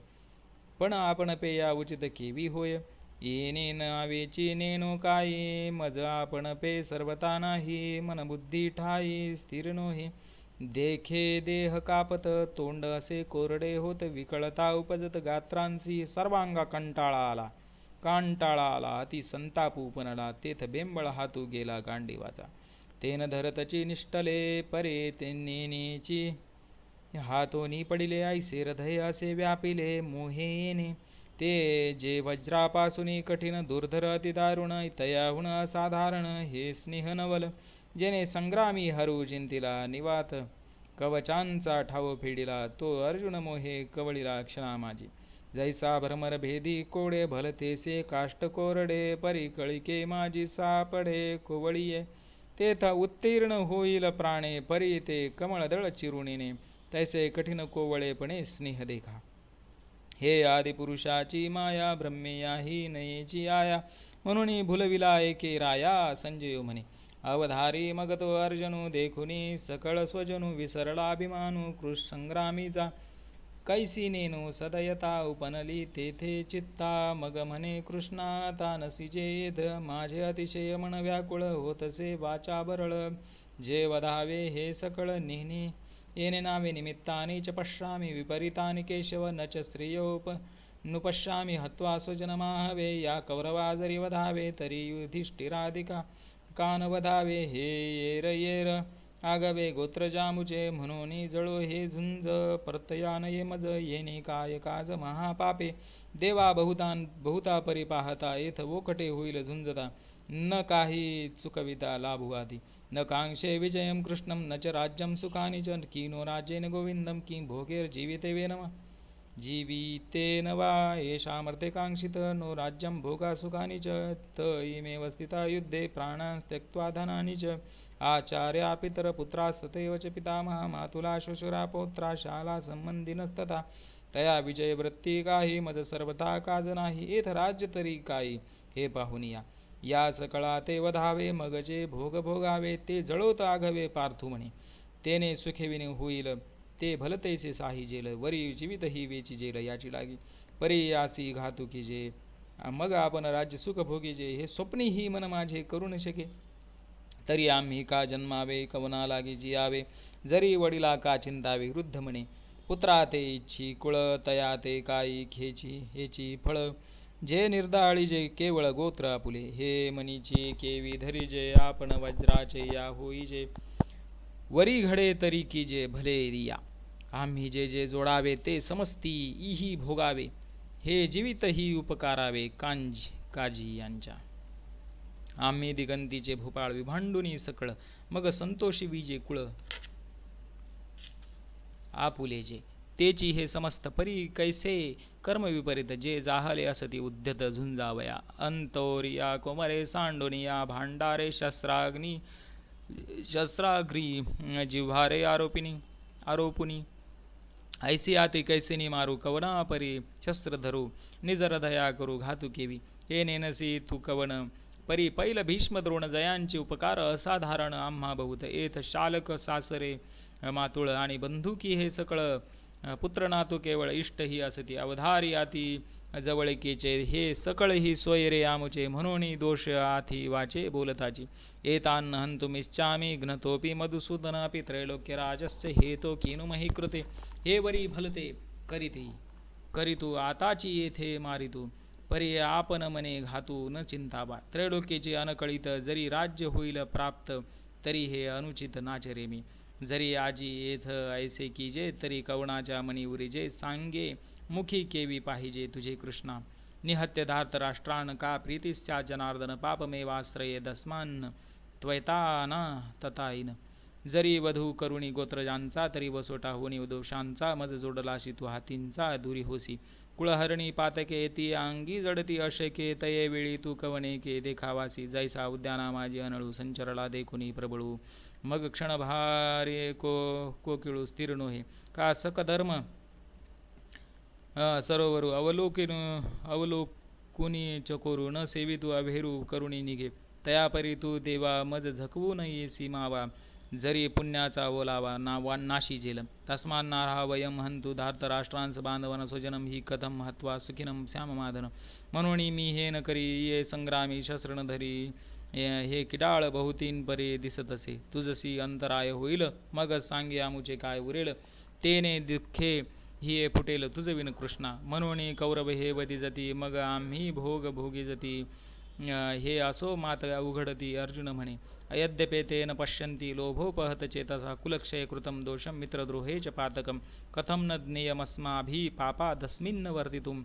पण आपण पेया उचित केवी होय येणे नावेची नेनो काही मज आपण पे सर्वता नाही मन बुद्धी ठाई स्थिर नोहे देखे देह कापत तोंड असे कोरडे होत विकळता उपजत गात्रांसी सर्वांगा कांटाळा आला अति संताप उपनला तेथ बेंबळ हातू गेला गांडीवाचा तेन धरतची निष्ठले परे ते नेनेची हातोनी पडिले ऐसे हृदय असे व्यापिले मोहे येणे ते जे वज्रापासून कठीण दुर्धर अतिदारुण तयाहुण असाधारण हे स्नेह नवल जेने संग्रामी हरू जिंतीला निवात कवचांचा ठाव फेडिला तो अर्जुन मोहे कवळीला क्षणा माझी जैसा भ्रमर भेदी कोडे भलतेसे काष्ट कोरडे परी कळिके माझी सापडे कोवळीये तेथ उत्तीर्ण होईल प्राणे परी ते कमळदळ चिरुणीने तैसे कठीण कोवळेपणे स्नेह देखा हे आदिपुरुषाची माया ब्रह्मेया ही नयेची आया म्हणून भुलविला एके राया संजयो म्हणे अवधारी मग तो अर्जुनु देखुनी सकळ स्वजनु विसरला अभिमानू कृष संग्रामीचा कैसी नेनो सदयता उपनली तेथे चित्ता मग म्हणे कृष्णाता नसिजे येथ माझे अतिशय मन व्याकुळ होतसे वाचा बरळ जे वधावे हे सकळ नेहने येणे नावे निमित्तानि च पश्यामि विपरीतानि केशव न च श्रेयोप नुपश्यामि हत्वा स्वजनमाहवे या कौरवा जरी वधावे तरी युधिष्ठिराधिका कान वधावे हे येर आगवे गोत्रजामुचे म्हणून जळो हे झुंज प्रत्ययान ये मज येणे काय काज महापापे देवा बहुता परी पाहता येथ वोकटे होईल झुंजता न काही चुकविता लाभू आधी न कांक्षे विजयम कृष्णम न च राज्यम सुखानि च कीनो राज्येन गोविंदम किं भोगेर जीविते वे नम जीवितेन वा येषामर्थे कांक्षित नो राज्यं भोगा सुखानि च त इमेव स्थिता युद्धे प्राणान् त्यक्त्वा धनानि च आचार्या पितर पुत्रास्तथैव च पितामहा मातुला श्वशुरा पौत्रा शाला संबंधिनस्तथा तया विजयवृत्ती काही मज सर्वथा काज नाही येथ राज्य तरी काही हे पाहुनिया या सकळा ते वधावे मग जे भोग भोगावे ते जळोत आघवे पार्थू म्हणे तेने सुखेविने होईल ते भलतेचे साही जेल वरी जीवित ही वेची जेल याची लागी परी आसी घातुकी जे मग आपण राज्य सुख भोगी जे हे स्वप्नी ही मन माझे करू न शके तरी आम्ही का जन्मावे कवना लागी जियावे जरी वडिला का चिंतावे वृद्ध म्हणे पुत्रा ते इच्छी कुळ तया ते काही खेची हेची फळ जे निर्दाळी जे केवळ गोत्र आपुले हे मनीची केवी धरी जे आपण वज्राचे या होई जे वरी घडे तरी की जे भले रिया आम्ही जे जे जोडावे ते समस्ती इही भोगावे हे जीवित ही उपकारावे काजी यांच्या आम्ही दिगंतीचे भूपाळ विभांडुनी सकळ मग संतोषी विजे कुळ आपुले जे तेची हे समस्त परी कैसे कर्म विपरीत जे जाहले असती उद्यत झुंजावया अंतोरिया कोमरे सांडोनिया भांडारे शस्त्राग्री जिव्हारे आरोपुनी ऐसी आती कैसेनी मारू कवना परी शस्त्र धरू निजर दया करू घातू केवी हे नेनसी तू कवन परी पैल भीष्म द्रोण जयांचे उपकार असाधारण आम्हा बहुत येथ शालक सासरे मातुळ आणि बंधुकी हे सकळ पुत्र नातू केवळ इष्ट ही असती अवधारी आती जवळकीचे हे सकळ ही सोयरे आमुचे म्हणून दोष आथी वाचे बोलताची एतान हंतुमिच्छामि घ्नतोपि मधुसूदनापि त्रैलोक्यराजस्य हेतो किनुमहि कृते हे वरी भलते करीतू आताची येथे मारितू परी आपण मने घातू न चिंताबा त्रैलोक्यचे अनकळित जरी राज्य होईल प्राप्त तरी हे अनुचित नाचरे मी जरी आजी येथ ऐसे कीजे तरी कवणाच्या मणिवरी जे सांगे मुखी केवी पाहिजे तुझे कृष्णा निहत्य धार्त राष्ट्रान का प्रीतिस्या जनार्दन पापमेवाश्रये दस्मान त्वैताना तथाईन जरी वधू करुणी गोत्रजांचा तरी वसोटा होणी दोषांचा मज जोडलाशी तू हातींचा दुरी होसी कुळहरणी पातके येती अंगी जडती अशके तये वेळी तू कवणे के देखावासी जैसा उद्याना माझी अनळू संचरला देखुनी प्रबळू मग क्षणभारे कोकिळू स्थिर नोहे का सकधर्म सरोवरू अवलोकुनी चकोरू न सेवितू अभेरू करुणी निघे तयापरी तू देवा मज झकवू न येसी मावा जरी पुण्याचा ओलावा नाशी झेल तस्मान नारहा वयम हंतु धार्तराष्ट्रांस बांधवन स्वजनम ही कथम हत्वा सुखिनम श्याममादन म्हणून मी हे न करी ये संग्रामी शस्त्र धरी हे किडाळ बहुतीन परे दिसत असे तुझसी अंतराय होईल मग सांगे आमुचे काय उरेल तेने दुःखे ही फुटेल तुझ विन कृष्णा म्हणून कौरव हे वदी जती मग आम्ही भोग भोगी जती हे असो मात उघडती अर्जुन म्हणे अयद्यपे तेन पश्यन्ति लोभोपहत चेतसा कुलक्षय कृतं दोषं मित्रद्रोहे च पातकं कथं न ज्ञेयमस्माभिः पापादस्मिन् वर्तितुं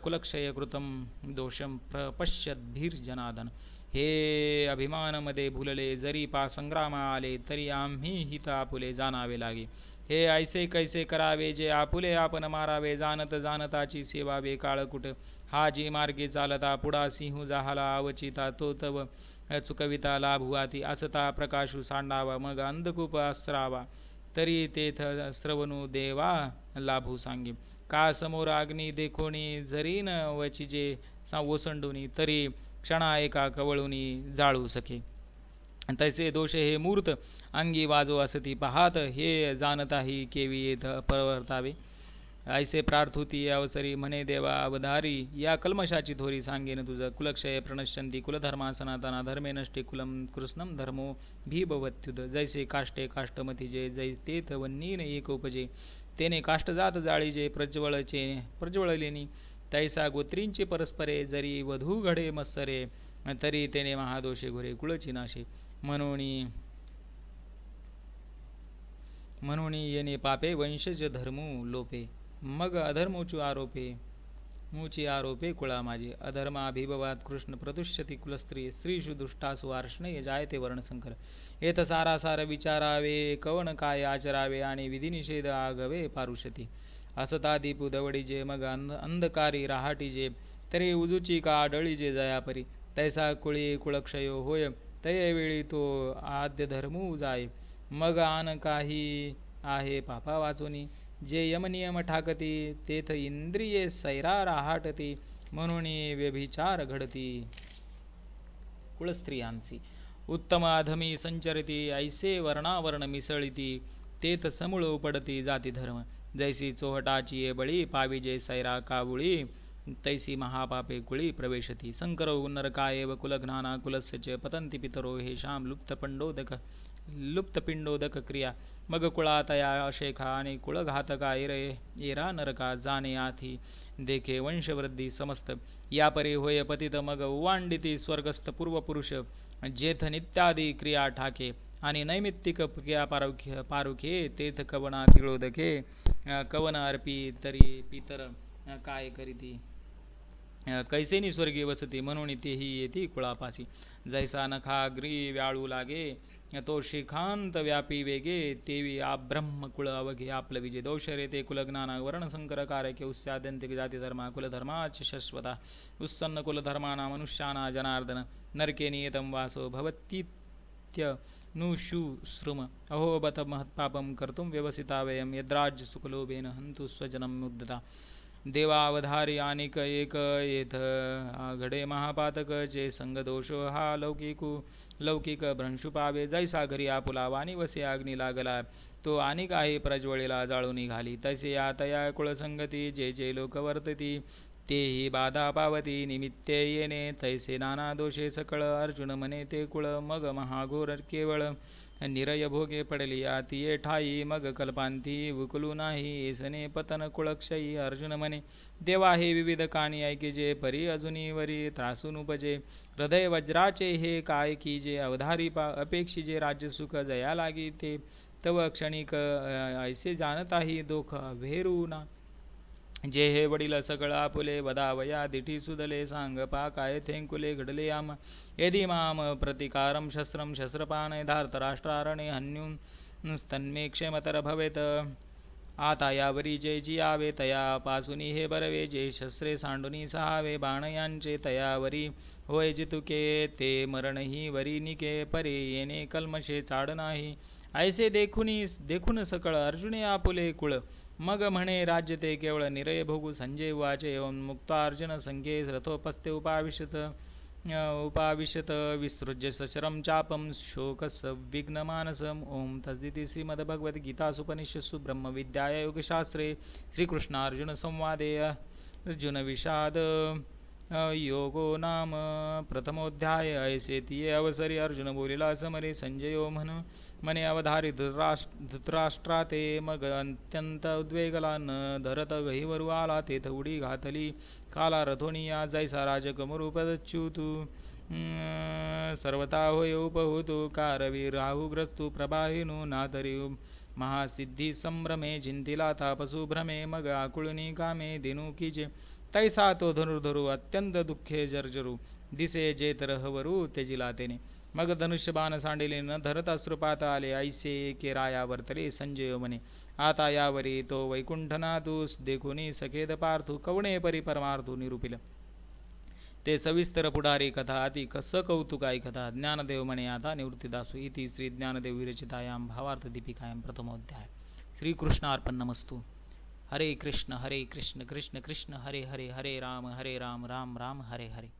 कुलक्षय कृतं दोषं प्रपश्यद्भिर्जनादन हे अभिमानमध्ये भुलले जरी संग्रामा आले तरी आम्ही हित आपुले जाणावे लागे हे ऐसे कैसे करावे जे आपुले आपण मारावे जाणत जाणताची सेवावे काळकुट हा जी मार्गे चालता पुढा सिंह जाहाला अवचिता तो तव चुकविता लाभुवाती असता प्रकाशू सांडावा मग अंधकूप अस्रावा तरी तेथ श्रवणू देवा लाभू सांगे का समोर अग्नी देखोनी जरी न वचिजे ओसंडुनी तरी क्षणा एका कवळुनी जाळू सके तैसे दोष हे मूर्त अंगी वाजो असती पाहात हे जाणताही केवी येथ परवर्तावे ऐसे प्रार्थुती अवसरी म्हणे देवा अवधारी या कल्मशाची थोरी सांगेन तुझ कुलक्षय प्रणश्यंती कुलधर्मा सनातना धर्मे नष्टे कुलम कृष्णम धर्मो भीभवत्युत जैसे काष्टे काष्टमती जे जै तेथ वन्नीन एक उपजे तेने काष्टजात जाळीजे प्रज्वळलेनी तैसा गोत्रींचे परस्परे जरी वधू घडे मत्सरे तरी तेने महादोषे घुरे कुळची नाशे म्हणून येणे पापे वंशज धर्मू लोपे मग अधर्मोचू आरोपे कुळा माझे अधर्माभिभवात कृष्ण प्रदुष्यती कुलस्त्री स्त्रीषु दुष्टासु आर्ष्णय जायते वर्णसंकर येथ सारासार विचारावे कवन काय आचरावे आणि विधिनिषेध आगवे पारुषती असतादी पुदवडीजे मग अंधकारी राहाटीजे तरी उजूची का आढळीजे जयापरी तैसा कुळी कुळक्षयो होय तयवेळी तो आद्य धर्मू जाय मग आन काही आहे पापा वाचुनी जे यमनियम ठाकती तेथ इंद्रिये सैरा राहाटती म्हणून व्यभिचार घडती कुळस्त्रियांची उत्तम अधमी संचरती ऐसे वर्णावर्ण मिसळती तेथ समूळ पडती जाती धर्म जैसी चोहटाची बळी पाविजे सैरा काबुळी तैसी महापापे कुळी प्रवेशती संकरो नरकायव कुलघ्नाना कुलस्य च पतंती पितरो हेषां लुप्तपिंडोदक क्रिया मग कुळातया अशेखा आणि कुळघातका एरा नरका जाणे आथी देखे वंशवृद्धी समस्त यापरी होय पतित मग उवांडिती स्वर्गस्थ पूर्वपुरुष जेथ नित्यादी क्रिया ठाके आणि नैमित्तिक क्रिया पारुखे तेथ कवना तिळोदके कवन अर्पी तरी पितर काय करीती कैसेनी स्वर्गी वसती म्हणून तेही येती कुळापासी जैसा नखाग्री व्याळू लागे तो शिखांत व्यापी वेगे तेवी ब्रह्म कुळ अवघे आपलं विजय दोषरे ते कुलज्ञाना वर्णसंकर कारके उस्याद्यंतिक जाती धर्मा कुलधर्माच शाश्वता उत्सन्न कुलधर्माना मनुष्याना जनार्दन नरके नियतं वासो भवतीत्य नुशुश्रुम अहो बत महत्पापं कर्तुं व्यवसिता वयं यद्राज्य सुखलोभेन हंतु स्वजनं मुद्दता देवावधारी अनिक एक येथ घडे महापातक जे संगदोषो हा लौकिक भ्रंशु पावे जैसा घरी आपुला वाणी वसे अग्नी लागला तो अनिक आहे प्रज्वळीला जाळून निघाली तैसे या तया कुळसंगती जे जे लोक वर्तती तेही बाधा पावती निमित्ते येणे तैसे नाना दोषे सकळ अर्जुन म्हणे ते कुळ मग महाघोर केवळ निरय भोगे पडली आती ये ठाई मग कल्पांती उकलू नाही येसने पतन कुळक्षयी अर्जुन म्हणे देवा हे विविध काणी ऐके जे परी अजुनी वरी त्रासून उपजे हृदय वज्राचे हे काय की जे अवधारी अपेक्षी जे राज्यसुख जया लागी ते तव क्षणिक ऐसे जानताही दोख भेरूना जे हे वडील सगळ आपुले वदावया दिठी सुदले सांग पा काय थेंकुले घडले आम यदि माम प्रतिकारम शस्त्रम शस्त्रपाणे धार्तराष्ट्रारणे हन्युं स्तन्मे क्षेमतर भवेत आता यावरी जे जियावे तया पासुनी हे बरवे जे शस्त्रे सांडुनी सहावे बाण यांचे तयावरी होय जितुके ते मरणही वरी निके परे येणे कल्मशे चाड नाही ऐसे देखून सकळ अर्जुने आपुले कुळ मग म्हणे राज्य ते केवळ निरय भोगू संजय वाचे एवं मुक्तार्जुन संख्ये रथोपस्थे उपाविशत विसृज्य सशरम चापम शोकस विघ्नमानसम ओम तस्दिति श्रीमद्भगवद्गीतासुपनिषत्सु ब्रह्मविद्याया योगशास्त्रे श्रीकृष्णार्जुन संवादे अर्जुन विषाद योगो नाम प्रथमोध्याय ऐसे तिये अवसरी अर्जुन बोलिला समरे संजयो मने अवधारी धृतराष्ट्रा ते मग अत्यंत उद्वेगला न धरत गहीवरू आला तेथ उडी घातली काला रथोनिया जैसा राजकमरूपदच्युतु सर्वता होय उपहुतु कारवी राहुग्रस्तु प्रभाहिनु नातरी महासिद्धी संभ्रमे जिंतिला तापसु भ्रमे मग आकुळनी कामे दिनु कीजे तैसा तो धनुर्धरू अत्यंत दुःखे जर्जरू दिसे जे तरहवरू तेजिला तेने मग धनुष्यबाण सांडिले न धरत अश्रुपात आले ऐसे के राया वर्तले संजय म्हणे आता यावरी तो वैकुंठनाथू देखुनी सखेद पार्थू कवणे परी परमार्थू निरूपिल ते सविस्तर पुढारी कथा अति कस कौतुकाई कथा ज्ञानदेव म्हणे आता निवृत्तीदासू इति श्री ज्ञानदेव विरचितायां भावार्थ दीपिकायां प्रथमोध्याय श्रीकृष्णार्पणमस्तु हरे कृष्ण कृष्ण कृष्ण हरे हरे हरे राम राम राम हरे हरे